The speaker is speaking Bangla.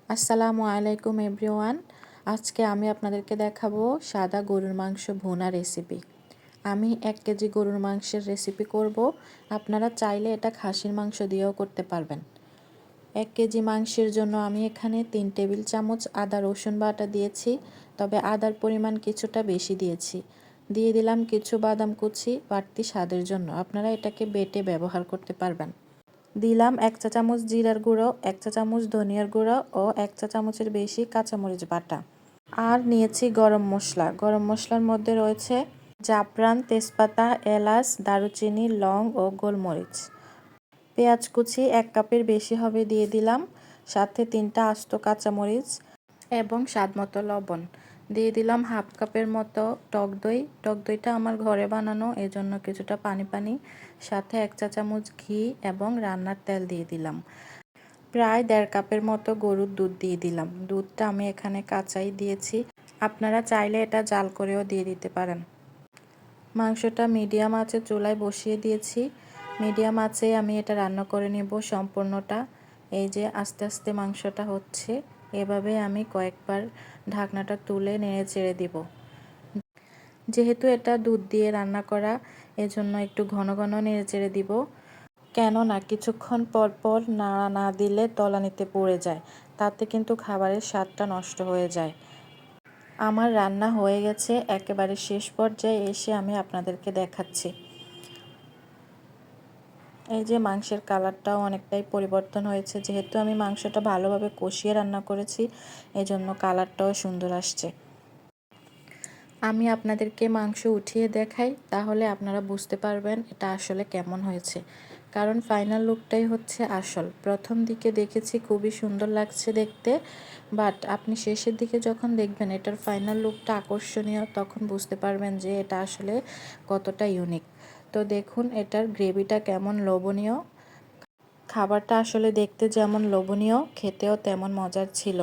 আসসালামু আলাইকুম এভরিওয়ান। আজকে আমি আপনাদেরকে দেখাবো সাদা গরুর মাংস ভুনা রেসিপি। আমি 1 কেজি গরুর মাংসের রেসিপি করব। আপনারা চাইলে এটা খাসির মাংস দিয়েও করতে পারবেন। 1 কেজি মাংসের জন্য আমি এখানে 3 টেবিল চামচ আদা রসুন বাটা দিয়েছি, তবে আদার পরিমাণ কিছুটা বেশি দিয়েছি। দিয়ে দিলাম কিছু বাদাম কুচি বাড়তি স্বাদের জন্য, আপনারা এটাকে বেটে ব্যবহার করতে পারবেন। দিলাম 1 চা চামচ জিরার গুঁড়ো, 1 চা চামচ ধনিয়ার গুঁড়ো ও 1 চা চামচের বেশি কাঁচামরিচ বাটা। আর নিয়েছি গরম মশলা। গরম মশলার মধ্যে রয়েছে জাফরান, তেজপাতা, এলাচ, দারুচিনি, লং ও গোলমরিচ। পেঁয়াজ কুচি 1 কাপের বেশি হবে দিয়ে দিলাম, সাথে 3টা আস্ত কাঁচামরিচ এবং স্বাদমতো লবণ। দিয়ে দিলাম হাফ কাপের মতো টক দই। টক দইটা আমার ঘরে বানানো, এজন্য কিছুটা পানি পানি। সাথে 1 চা চামচ ঘি এবং রান্নার তেল দিয়ে দিলাম। প্রায় 1.5 কাপের মতো গরুর দুধ দিয়ে দিলাম। দুধটা আমি এখানে কাঁচাই দিয়েছি, আপনারা চাইলে এটা জাল করেও দিয়ে দিতে পারেন। মাংসটা মিডিয়াম আঁচে চুলায় বসিয়ে দিয়েছি। মিডিয়াম আঁচে আমি এটা রান্না করে নেব সম্পূর্ণটা। এই যে আস্তে আস্তে মাংসটা হচ্ছে, এভাবে আমি কয়েকবার ঢাকনাটা তুলে নেড়ে চেড়ে দিব। যেহেতু এটা দুধ দিয়ে রান্না করা, এজন্য একটু ঘন ঘন নেড়ে চেড়ে দিব, কেননা কিছুক্ষণ পর পর নাড়া না দিলে তলানিতে পড়ে যায়, তাতে কিন্তু খাবারের স্বাদটা নষ্ট হয়ে যায়। আমার রান্না হয়ে গেছে, একেবারে শেষ পর্যায়ে এসে আমি আপনাদেরকে দেখাচ্ছি। এই যে মাংসের কালারটাও অনেকটাই পরিবর্তন হয়েছে, যেহেতু আমি মাংসটা ভালোভাবে কষিয়ে রান্না করেছি, এজন্য কালারটাও সুন্দর আসছে। আমি আপনাদেরকে মাংস উঠিয়ে দেখাই, তাহলে আপনারা বুঝতে পারবেন এটা আসলে কেমন হয়েছে। কারণ ফাইনাল লুকটাই হচ্ছে আসল। প্রথম দিকে দেখেছি খুবই সুন্দর লাগছে দেখতে, বাট আপনি শেষের দিকে যখন দেখবেন এটার ফাইনাল লুকটা আকর্ষণীয়, তখন বুঝতে পারবেন যে এটা আসলে কতটা ইউনিক। তো দেখুন এটার গ্রেভিটা কেমন লোভনীয়। খাবারটা আসলে দেখতে যেমন লোভনীয়, খেতেও তেমন মজার ছিল।